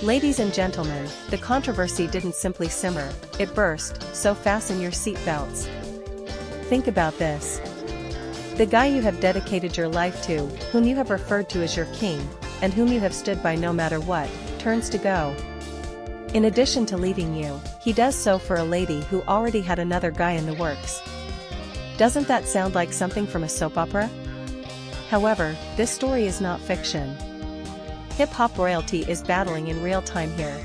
Ladies and gentlemen, the controversy didn't simply simmer, it burst, so fasten your seatbelts. Think about this. The guy you have dedicated your life to, whom you have referred to as your king, and whom you have stood by no matter what, turns to go. In addition to leaving you, he does so for a lady who already had another guy in the works. Doesn't that sound like something from a soap opera? However, this story is not fiction. Hip-hop royalty is battling in real time here.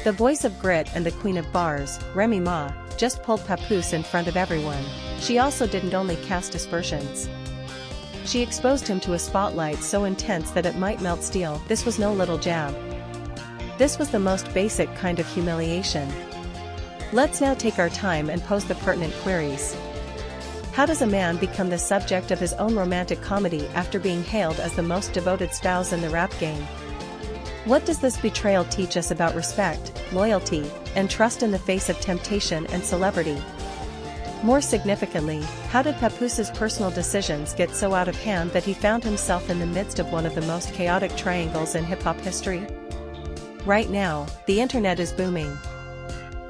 The voice of grit and the queen of bars, Remy Ma, just pulled Papoose in front of everyone. She also didn't only cast aspersions. She exposed him to a spotlight so intense that it might melt steel. This was no little jab. This was the most basic kind of humiliation. Let's now take our time and pose the pertinent queries. How does a man become the subject of his own romantic comedy after being hailed as the most devoted spouse in the rap game? What does this betrayal teach us about respect, loyalty, and trust in the face of temptation and celebrity? More significantly, how did Papoose's personal decisions get so out of hand that he found himself in the midst of one of the most chaotic triangles in hip-hop history? Right now, the internet is booming.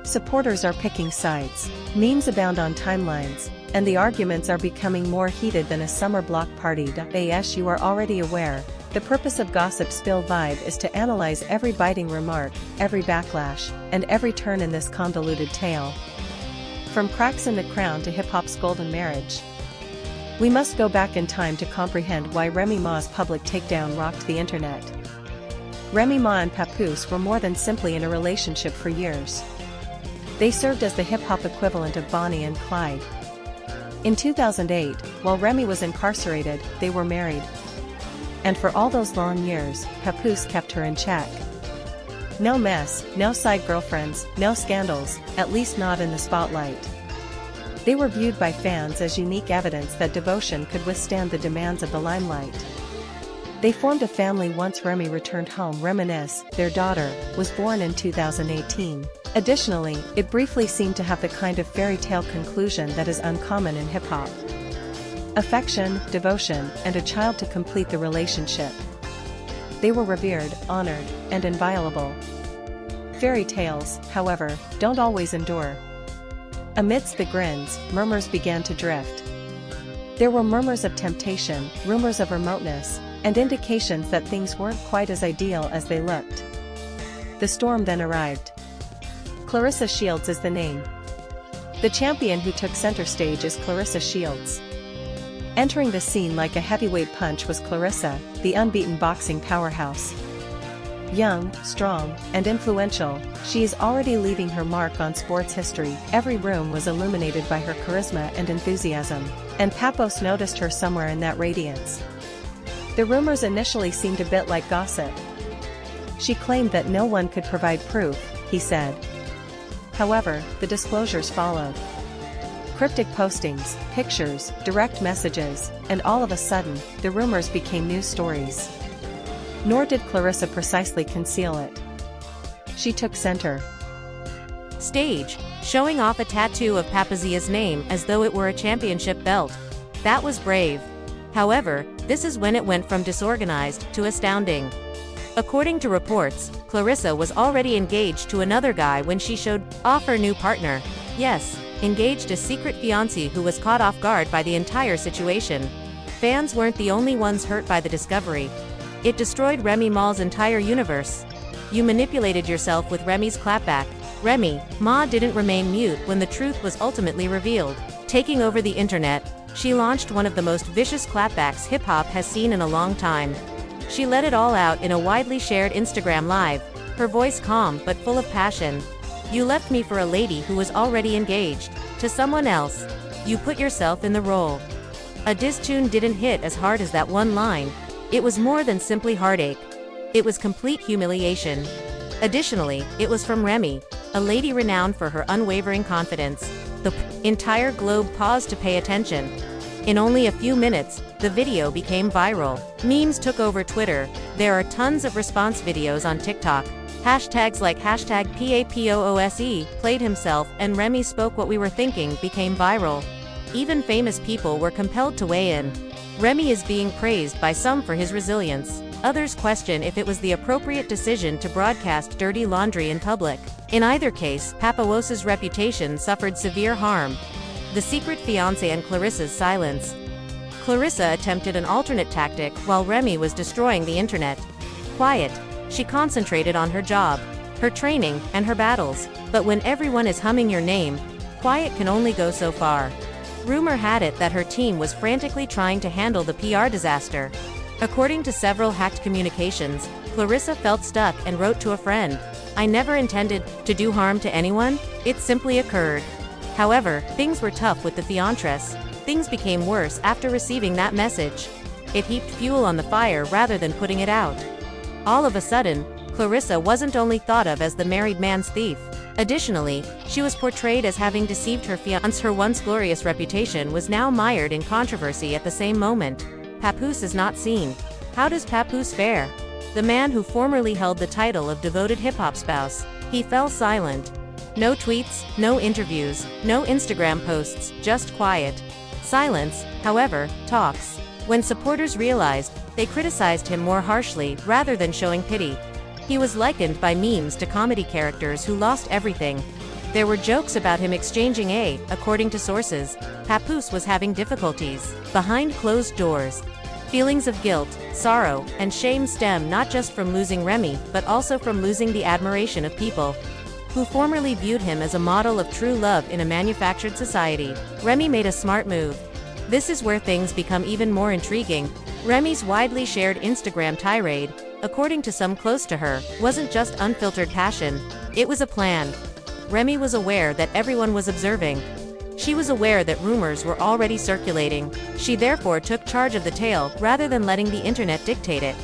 Supporters are picking sides, memes abound on timelines, and the arguments are becoming more heated than a summer block party. As you are already aware, the purpose of Gossip Spill Vibe is to analyze every biting remark, every backlash, and every turn in this convoluted tale. From cracks in the crown to hip-hop's golden marriage. We must go back in time to comprehend why Remy Ma's public takedown rocked the internet. Remy Ma and Papoose were more than simply in a relationship for years. They served as the hip-hop equivalent of Bonnie and Clyde. In 2008, while Remy was incarcerated, they were married. And for all those long years, Papoose kept her in check. No mess, no side girlfriends, no scandals, at least not in the spotlight. They were viewed by fans as unique evidence that devotion could withstand the demands of the limelight. They formed a family once Remy returned home. Reminisce, their daughter, was born in 2018. Additionally, it briefly seemed to have the kind of fairy tale conclusion that is uncommon in hip-hop. Affection, devotion, and a child to complete the relationship. They were revered, honored, and inviolable. Fairy tales, however, don't always endure. Amidst the grins, murmurs began to drift. There were murmurs of temptation, rumors of remoteness, and indications that things weren't quite as ideal as they looked. The storm then arrived. Clarissa Shields is the name. The champion who took center stage is Clarissa Shields. Entering the scene like a heavyweight punch was Clarissa, the unbeaten boxing powerhouse. Young, strong, and influential, she is already leaving her mark on sports history. Every room was illuminated by her charisma and enthusiasm, and Papoose noticed her somewhere in that radiance. The rumors initially seemed a bit like gossip. She claimed that no one could provide proof, he said. However, the disclosures followed. Cryptic postings, pictures, direct messages, and all of a sudden, the rumors became news stories. Nor did Clarissa precisely conceal it. She took center stage, showing off a tattoo of Papoose's name as though it were a championship belt. That was brave. However, this is when it went from disorganized to astounding. According to reports, Clarissa was already engaged to another guy when she showed off her new partner. Yes, engaged a secret fiancé who was caught off guard by the entire situation. Fans weren't the only ones hurt by the discovery. It destroyed Remy Ma's entire universe. You manipulated yourself with Remy's clapback. Remy Ma didn't remain mute when the truth was ultimately revealed. Taking over the internet, she launched one of the most vicious clapbacks hip-hop has seen in a long time. She let it all out in a widely shared Instagram live, her voice calm but full of passion. You left me for a lady who was already engaged to someone else. You put yourself in the role. A diss tune didn't hit as hard as that one line. It was more than simply heartache. It was complete humiliation. Additionally, it was from Remy, a lady renowned for her unwavering confidence. The entire globe paused to pay attention. In only a few minutes, the video became viral. Memes took over Twitter. There are tons of response videos on TikTok. Hashtags like hashtag #PAPOOSE played himself and Remy spoke what we were thinking became viral. Even famous people were compelled to weigh in. Remy is being praised by some for his resilience. others question if it was the appropriate decision to broadcast dirty laundry in public. In either case, Papoose's reputation suffered severe harm. The secret fiancé and Clarissa's silence. Clarissa attempted an alternate tactic while Remy was destroying the internet. Quiet. She concentrated on her job, her training, and her battles. But when everyone is humming your name, quiet can only go so far. Rumor had it that her team was frantically trying to handle the PR disaster. According to several hacked communications, Clarissa felt stuck and wrote to a friend, "I never intended to do harm to anyone, it simply occurred." However, things were tough with the fiancé. Things became worse after receiving that message. It heaped fuel on the fire rather than putting it out. All of a sudden, Clarissa wasn't only thought of as the married man's thief. Additionally, she was portrayed as having deceived her fiancé. Her once glorious reputation was now mired in controversy at the same moment. Papoose is not seen. How does Papoose fare? The man who formerly held the title of devoted hip-hop spouse. He fell silent. No tweets, no interviews, no Instagram posts, just quiet. Silence, however, talks. When supporters realized, they criticized him more harshly rather than showing pity. He was likened by memes to comedy characters who lost everything. There were jokes about him exchanging according to sources, Papoose was having difficulties behind closed doors. Feelings of guilt, sorrow, and shame stem not just from losing Remy, but also from losing the admiration of people who formerly viewed him as a model of true love in a manufactured society. Remy made a smart move. This is where things become even more intriguing. Remy's widely shared Instagram tirade, according to some close to her, wasn't just unfiltered passion, it was a plan. Remy was aware that everyone was observing. She was aware that rumors were already circulating. She therefore took charge of the tale rather than letting the internet dictate it.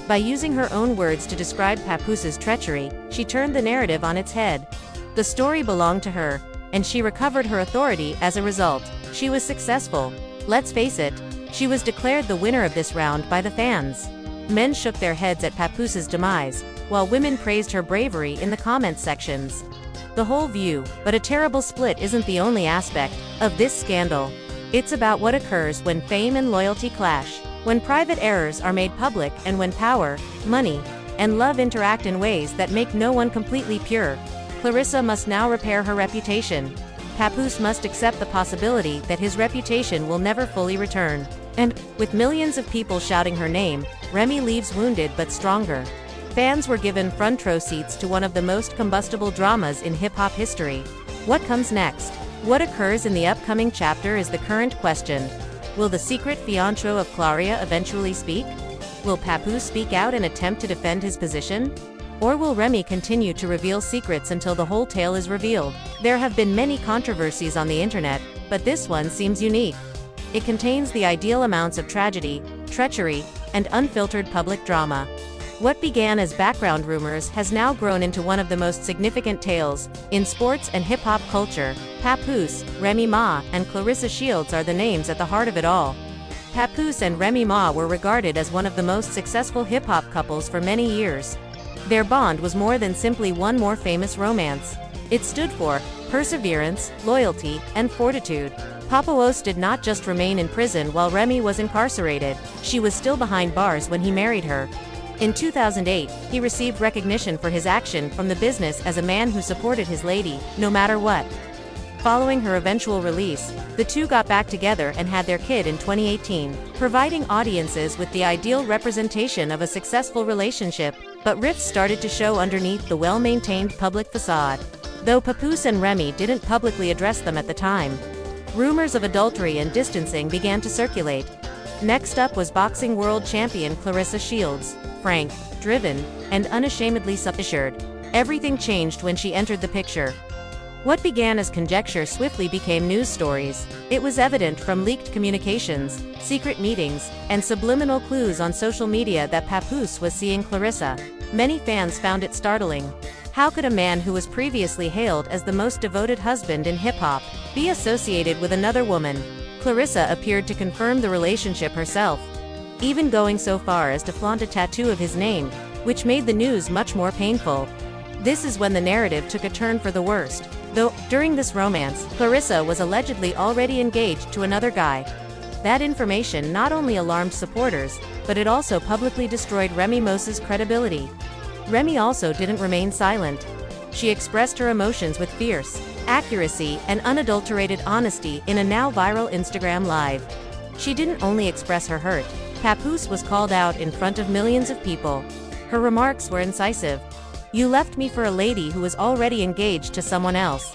By using her own words to describe Papoose's treachery, she turned the narrative on its head. The story belonged to her, and she recovered her authority as a result. She was successful. Let's face it, she was declared the winner of this round by the fans. Men shook their heads at Papoose's demise, while women praised her bravery in the comments sections. The whole view, but a terrible split isn't the only aspect of this scandal. It's about what occurs when fame and loyalty clash, when private errors are made public, and when power, money, and love interact in ways that make no one completely pure. Clarissa must now repair her reputation. Papoose must accept the possibility that his reputation will never fully return. And, with millions of people shouting her name, Remy leaves wounded but stronger. Fans were given front row seats to one of the most combustible dramas in hip-hop history. What comes next? What occurs in the upcoming chapter is the current question. Will the secret fiancé of Clarissa eventually speak? Will Papoose speak out and attempt to defend his position? Or will Remy continue to reveal secrets until the whole tale is revealed? There have been many controversies on the internet, but this one seems unique. It contains the ideal amounts of tragedy, treachery, and unfiltered public drama. What began as background rumors has now grown into one of the most significant tales in sports and hip-hop culture. Papoose, Remy Ma, and Clarissa Shields are the names at the heart of it all. Papoose and Remy Ma were regarded as one of the most successful hip-hop couples for many years. Their bond was more than simply one more famous romance. It stood for perseverance, loyalty, and fortitude. Papoose did not just remain in prison while Remy was incarcerated, she was still behind bars when he married her. In 2008, he received recognition for his action from the business as a man who supported his lady, no matter what. Following her eventual release, the two got back together and had their kid in 2018, providing audiences with the ideal representation of a successful relationship. But rifts started to show underneath the well-maintained public facade. Though Papoose and Remy didn't publicly address them at the time, rumors of adultery and distancing began to circulate. Next up was boxing world champion Clarissa Shields. Frank, driven, and unashamedly self-assured. Everything changed when she entered the picture. What began as conjecture swiftly became news stories. It was evident from leaked communications, secret meetings, and subliminal clues on social media that Papoose was seeing Clarissa. Many fans found it startling. How could a man who was previously hailed as the most devoted husband in hip-hop be associated with another woman? Clarissa appeared to confirm the relationship herself, even going so far as to flaunt a tattoo of his name, which made the news much more painful. This is when the narrative took a turn for the worst. Though, during this romance, Clarissa was allegedly already engaged to another guy. That information not only alarmed supporters, but it also publicly destroyed Remy Ma's credibility. Remy also didn't remain silent. She expressed her emotions with fierce accuracy and unadulterated honesty in a now viral Instagram Live. She didn't only express her hurt. Papoose was called out in front of millions of people. Her remarks were incisive. "You left me for a lady who was already engaged to someone else."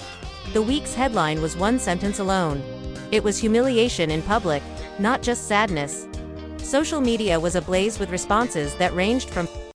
The week's headline was one sentence alone. It was humiliation in public, not just sadness. Social media was ablaze with responses that ranged from